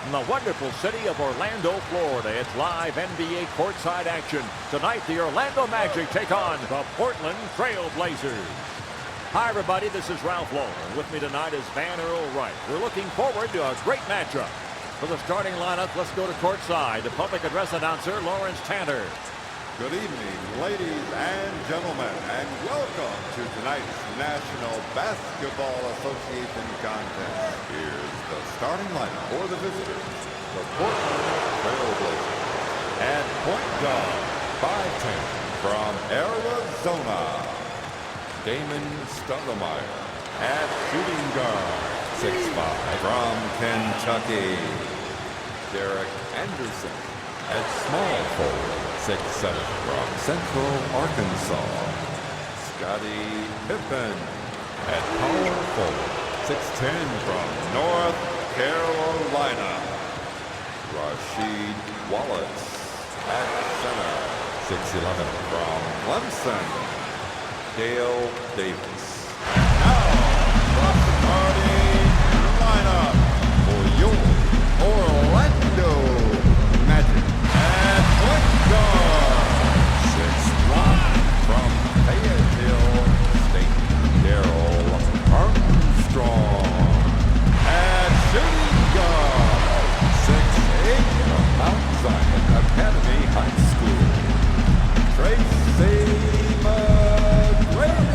from the wonderful city of Orlando, Florida. It's live NBA courtside action. Tonight, the Orlando Magic take on the Portland Trail Blazers. Hi, everybody. This is Ralph Lowe. With me tonight is Van Earl Wright. We're looking forward to a great matchup. For the starting lineup, let's go to courtside. The public address announcer, Lawrence Tanner. Good evening, ladies and gentlemen, and welcome to tonight's National Basketball Association contest. Here's the starting lineup for the visitors, the Portland Trail Blazers. At point guard, 5'10", from Arizona, Damon Stoudemire. At shooting guard, 6'5", from Kentucky, Derek Anderson. At small forward, 6'7", from Central Arkansas, Scottie Pippen. At power forward, 6'10", from North Carolina, Rasheed Wallace. At center, 6'11", from Clemson, Dale Davis. And now, the starting lineup for your Orlando Magic. At point guard, 6'1", from Fayetteville State, Darrell Armstrong. At shooting guard, 6'8", from Mount Zion Academy High School, Tracy McGrady.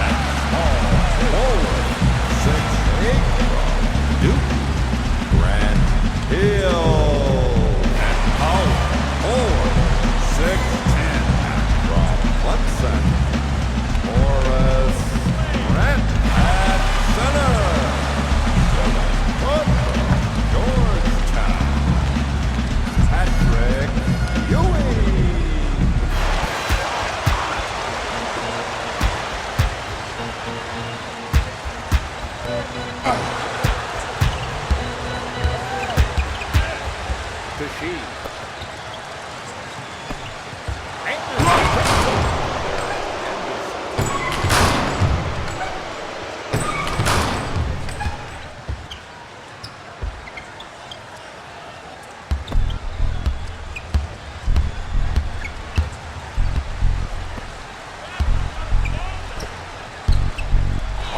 At small forward, 6'8", from Duke, Grant Hill. At power forward, 6'10", from Clemson, Horace Grant. At center, 7', from Georgetown, Patrick Ewing.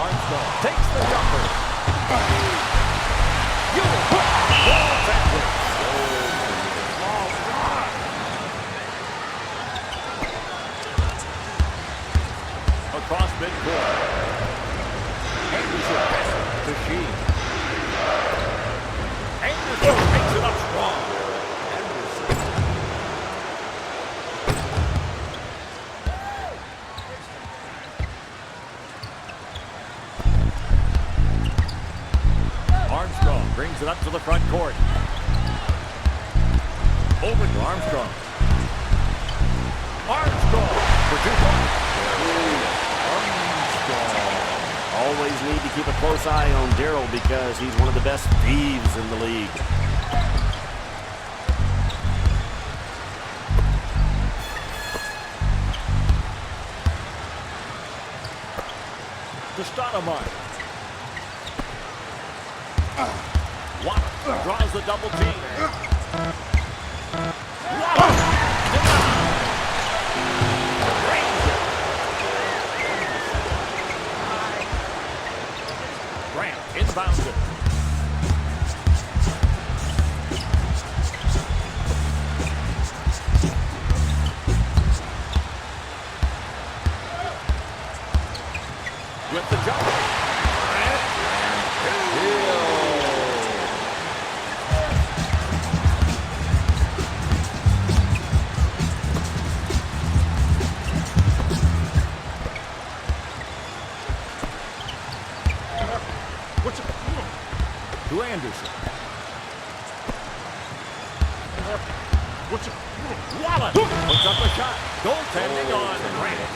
Armstrong takes the jumper. Across midcourt. Anderson passes to Sheen. Anderson takes it up strong. Armstrong brings it up to the front court. Over to Armstrong. Armstrong for 2 points. Always need to keep a close eye on Darrell because he's one of the best thieves in the league. To Stoudemire. Wallace draws the double team. Wallace Grant inbounds it. With the jumper. To Anderson. Wallace puts up a shot. Goaltending on Grant.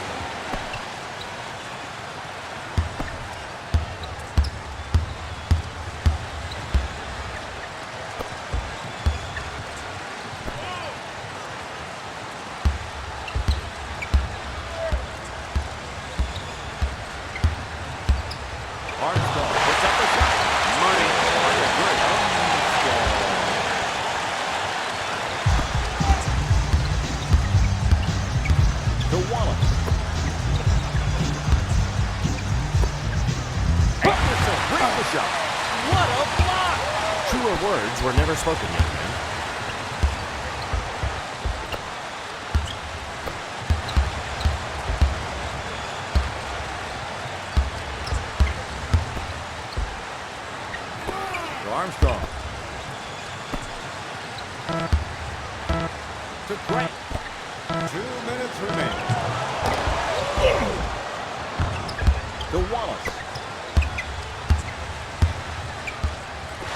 Armstrong puts up a shot. Money. the shot. What a block! Truer words were never spoken, young man. Armstrong. To Grant. 2 minutes remaining. To Wallace.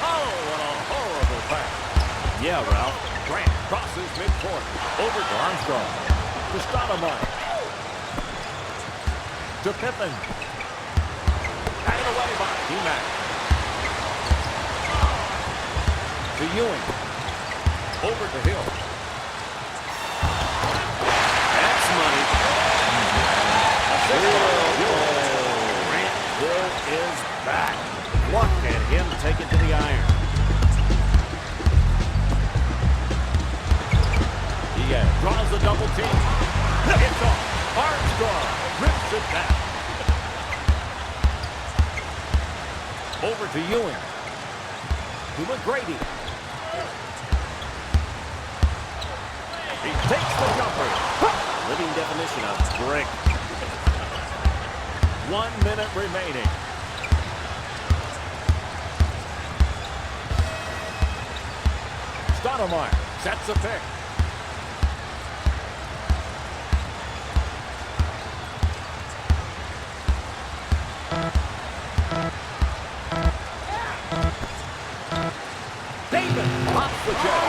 Oh, what a horrible pass. Yeah, Ralph. Grant crosses midcourt. Over to Armstrong. To Stoudemire. To Pippen. Batted away by D-Mac. To Ewing. Over to Hill. That's money. Grant Hill is back. Look at him take it to the iron. Diaz draws the double team. It's off. Armstrong rips it back. Over to Ewing. To McGrady. He takes the jumper. Living definition of brick. 1 minute remaining. Stoudemire sets a pick. Davis pops the check.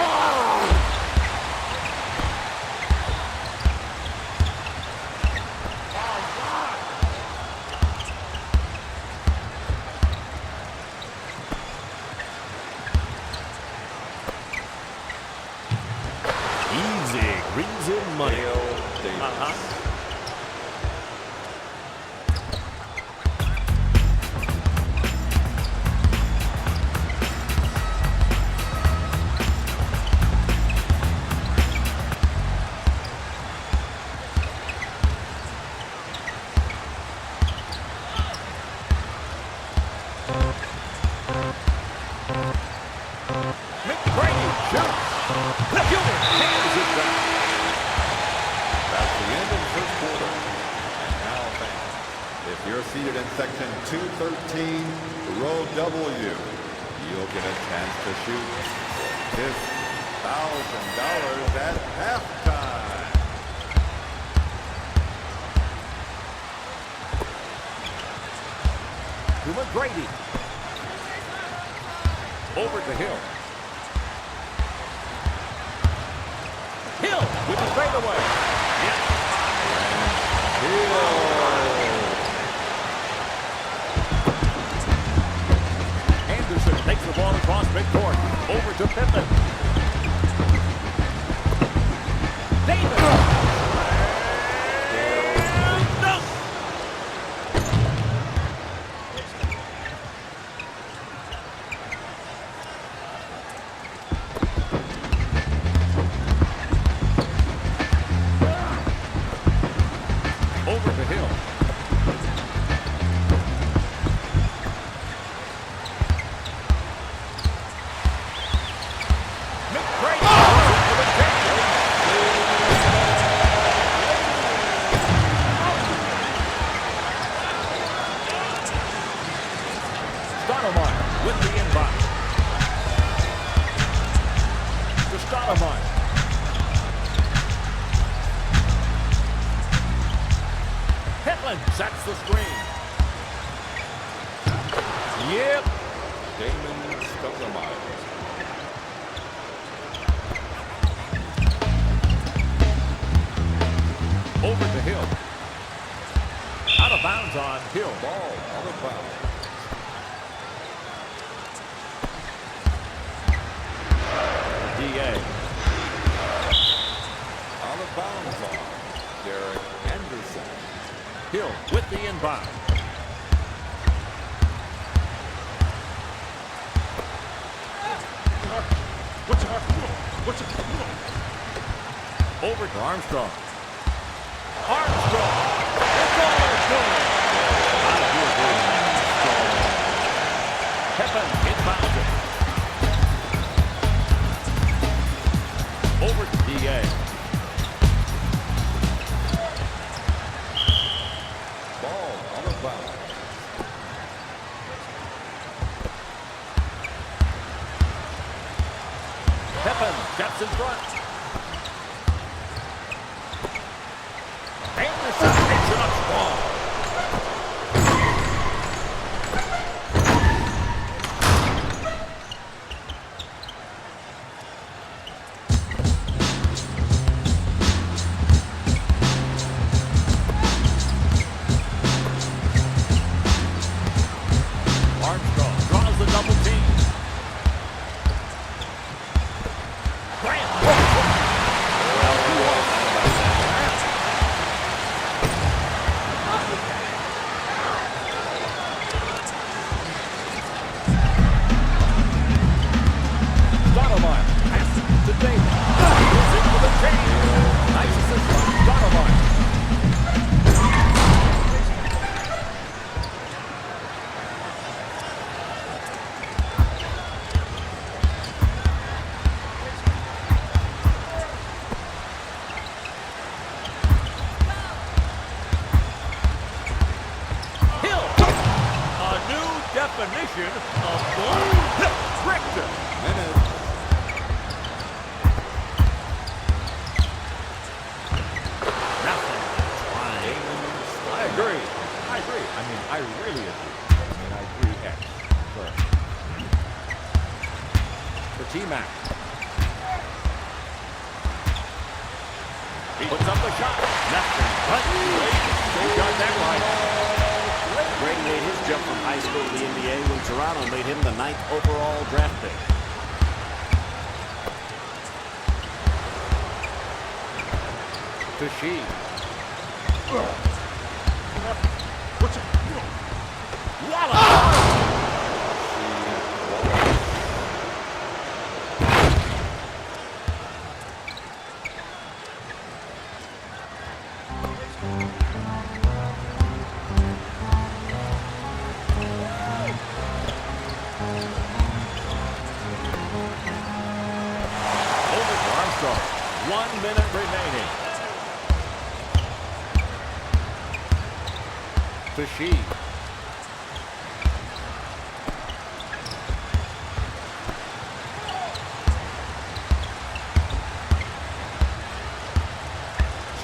Easy. Brings in money. McGrady shoots. Ewing hands it back. That's the end of the first quarter. And now, fans, if you're seated in section 213, row W, you'll get a chance to shoot $1,000 at halftime. To McGrady. Over to Hill. Hill with the fadeaway. Yes. Anderson takes the ball across midcourt. Over to Pippen. Davis. No. Over to Hill. McGrady. Stoudemire with the inbound. To Stoudemire. Hetland sets the screen. Yep. Damon Stoudemire. Over to Hill. Out of bounds on Hill. Ball out of bounds. DA. Out of bounds on Derek Anderson. Hill with the inbound. Over to Armstrong. Armstrong. It's all good. Pippen steps in front. And the shot takes it up strong. Armstrong draws the double team. Grant. Stoudemire passes to Davis. Goes in for the chain. Nice assist by Stoudemire. Hill. A new definition of goal. Richter. Minutes. Nothing. Trying. I agree. I mean, I really agree. I agree X. Sorry. For T-Mac. He puts up the shot. Nothing. But he got that right. Brady made his jump from high school to the NBA when Toronto made him the 9th overall draft pick. To Sheed. Over to Armstrong. 1 minute remaining. To Sheed.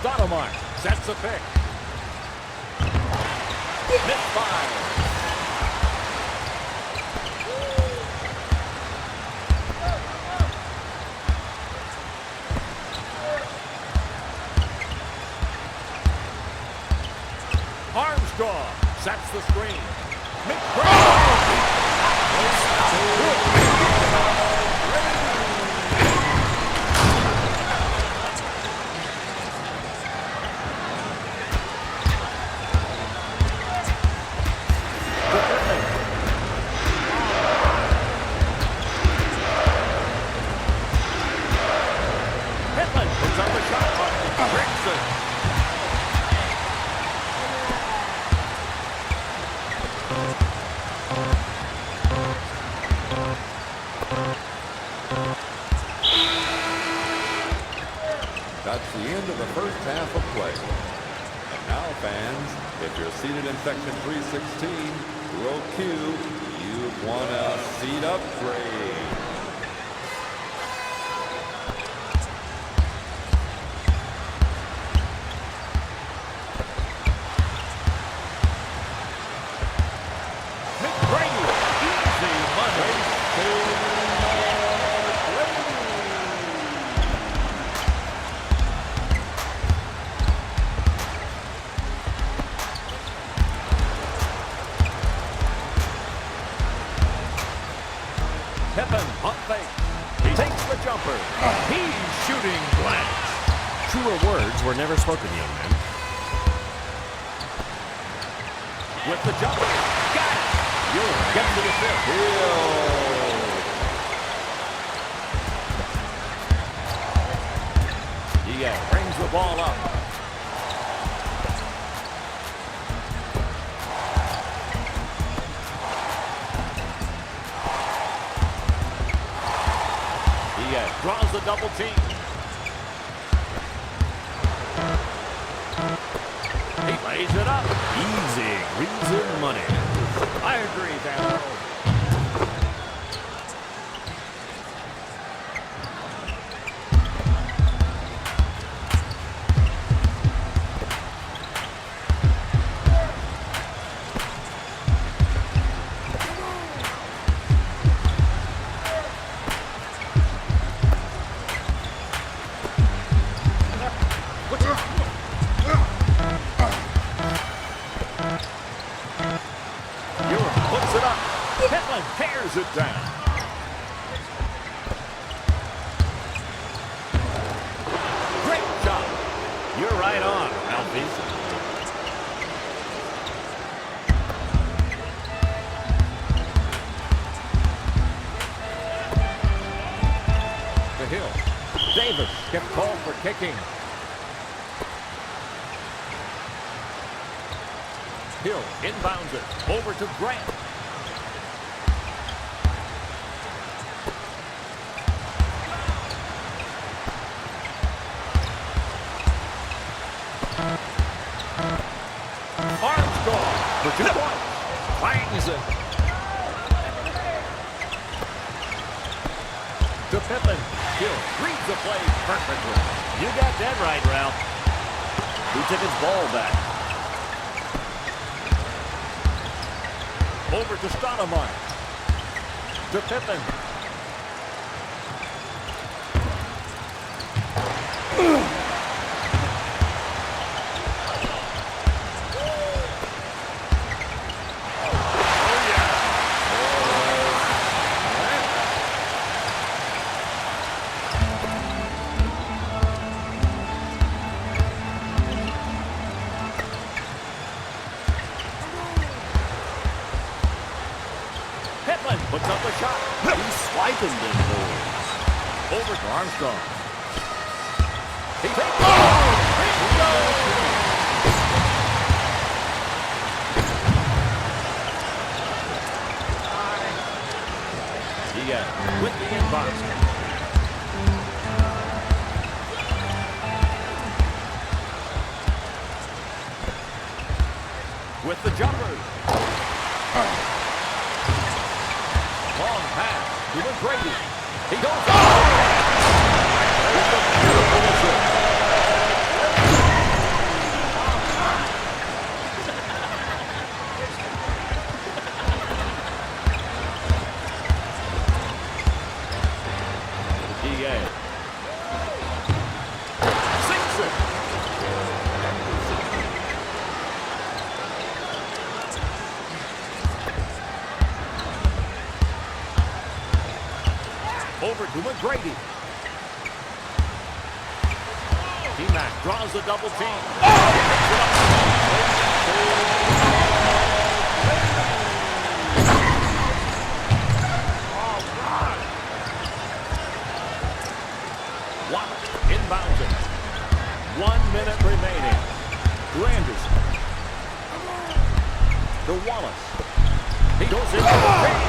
Stoudemire sets the pick. Misfire. Armstrong sets the screen. Pippen puts up the shot clock. Brings it. That's the end of the first half of play. And now, fans, if you're seated in section 316, row Q, you've won a seat upgrade. Pippen, pump fake. He takes the jumper. He's shooting blanks. Truer words were never spoken, young man. With the jumper. Got it. You'll get to the fifth. He brings the ball up. Draws the double team. He lays it up. Easy, greasy money. I agree, Dan. Pittman tears it down. Great shot. You're right on, Ralphie. To Hill. Davis gets called for kicking. Hill inbounds it over to Grant. Armstrong for 2 points. Finds it. To Pippen. Hill reads the play perfectly. You got that right, Ralph. He took his ball back. Over to Stoudemire. To Pippen. Pittman puts up a shot. He's swiping them boys. Over to Armstrong. He takes it. He goes. Diaz with the inbound. With the jumper. Long pass to McGrady. He goes with a beautiful assist. DA. Sinks it. Over to McGrady. T-Mac draws the double team. Wallace inbounds it. 1 minute remaining. To Anderson. To Wallace. He goes into the paint.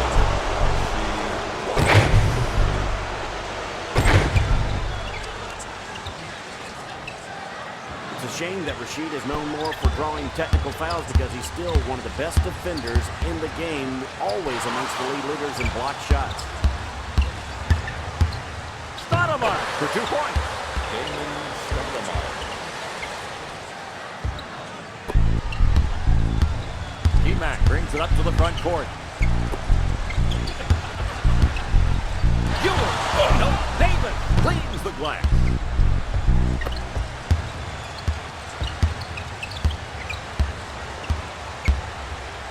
It's a shame that Rasheed is known more for drawing technical fouls because he's still one of the best defenders in the game, always amongst the lead leaders in block shots. Stoudemire for 2 points. T-Mac brings it up to the front court. Ewing. No, Davis cleans the glass.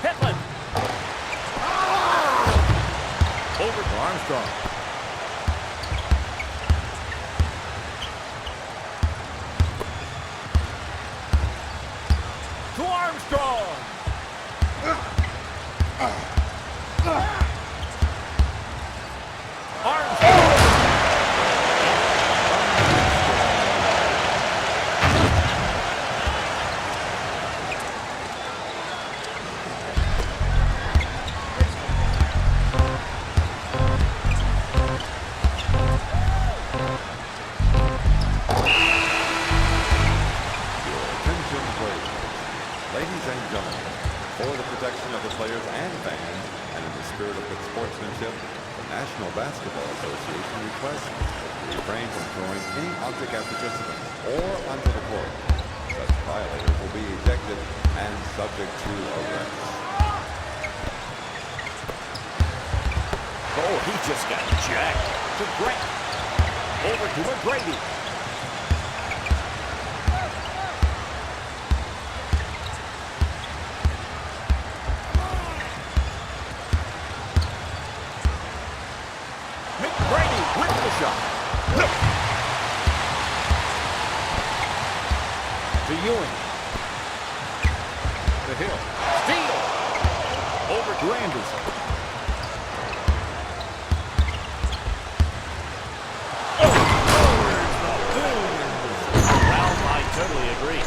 Pittman. Over to Armstrong. To Armstrong. Armstrong. Ladies and gentlemen, for the protection of the players and fans, and in the spirit of good sportsmanship, the National Basketball Association requests that you refrain from throwing any object at participants or onto the court. Such violators will be ejected and subject to arrest. Oh, he just got jacked. To Grant. Over to McGrady. shot. To Ewing. To Hill. Steal. Over to Anderson. Ralph, I totally agree.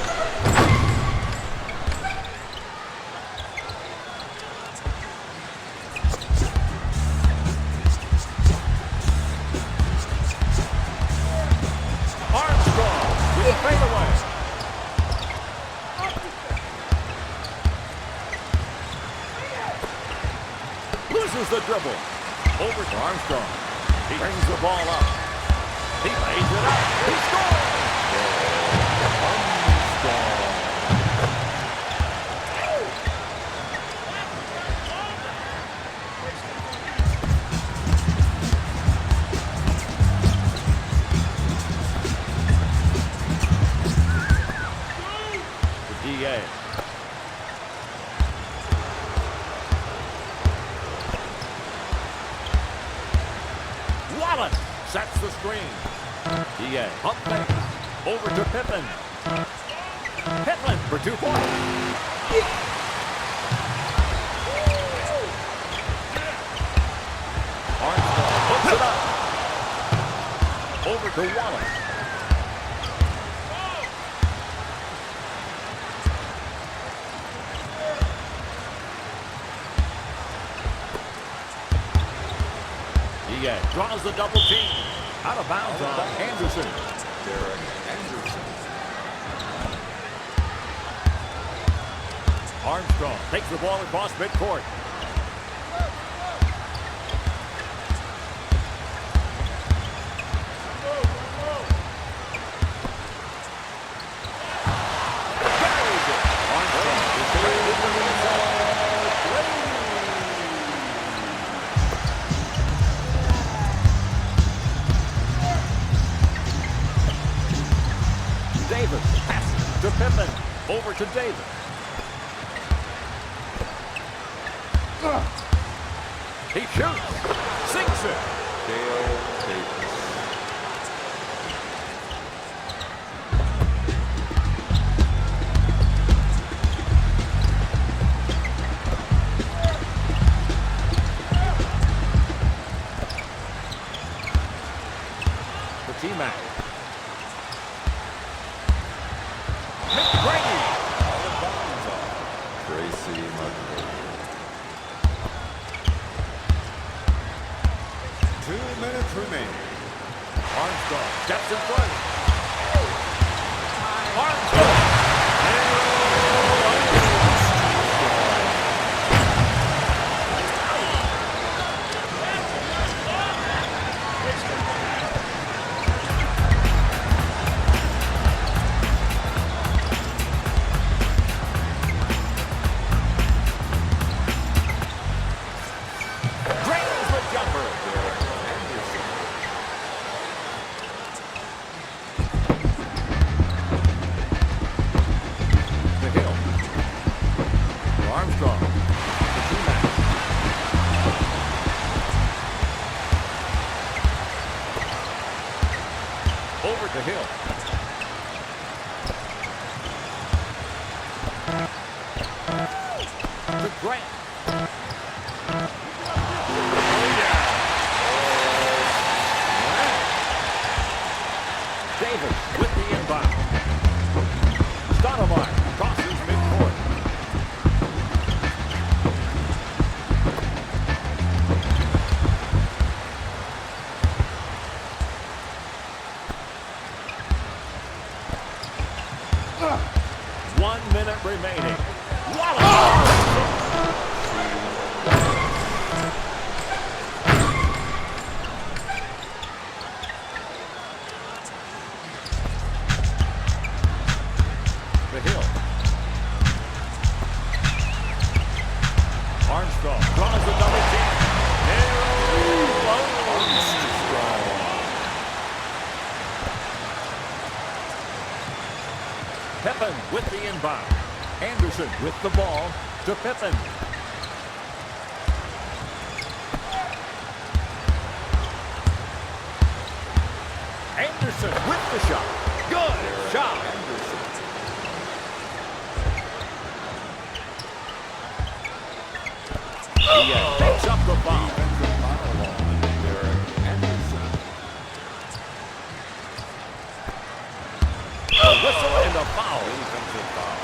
Armstrong with a fadeaway. Loses the dribble. Over to Armstrong. He brings the ball up. He lays it up. He scores! Armstrong. The DA. Wallace sets the screen. DA, pump fake. Over to Pippen. Pippen for 2 points. Armstrong puts it up. Over to Wallace. DA draws the double team. Out of bounds on Anderson. Derek Anderson. Armstrong takes the ball across midcourt. Buries it. Armstrong is traded to Minnesota. Davis passes to Pippen. Over to Davis. He shoots. Sinks it. Dale Davis. The T-Mac. McGrady. Tracy McGrady. 2 minutes remaining. Armstrong steps in front. Armstrong. Drains the jumper. To Hill. To Armstrong. To T-Mac. Over to Hill. To Grant. Davis with the inbound. Stoudemire crosses midcourt. One minute remaining. Wallace! The Hill. Armstrong draws the double team. Pippen with the inbound. Anderson with the ball to Pippen. Anderson with the shot. Good shot. Anderson. He picks up the foul. Defensive foul on Derek Anderson. A whistle and a foul. Defensive foul.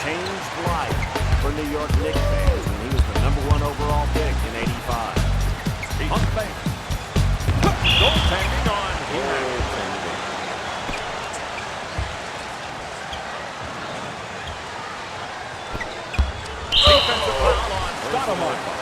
Changed life for New York Knicks fans when he was the #1 overall pick in '85. He's on the bank. Goaltending on here. Defensive foul on Stoudemire.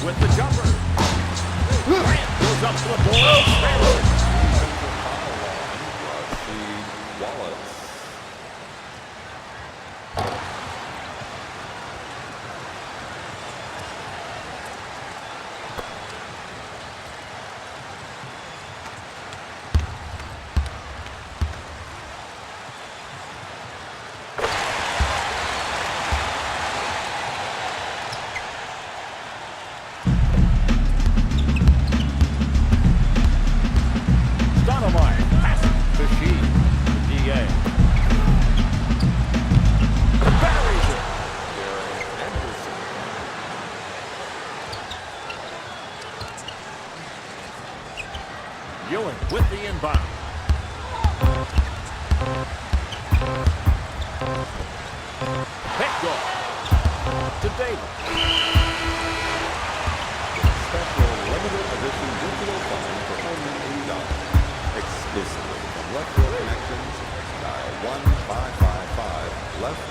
With the jumper. Grant goes up to the board. Defensive foul on Rasheed Wallace. Stoudemire passes to Sheed. DA. Buries it. Derek Anderson. Ewing with the inbound. Pick off to Davis. Special limited edition digital phone for only $80. Exclusively from Left Field Connections. Dial 1-555 Left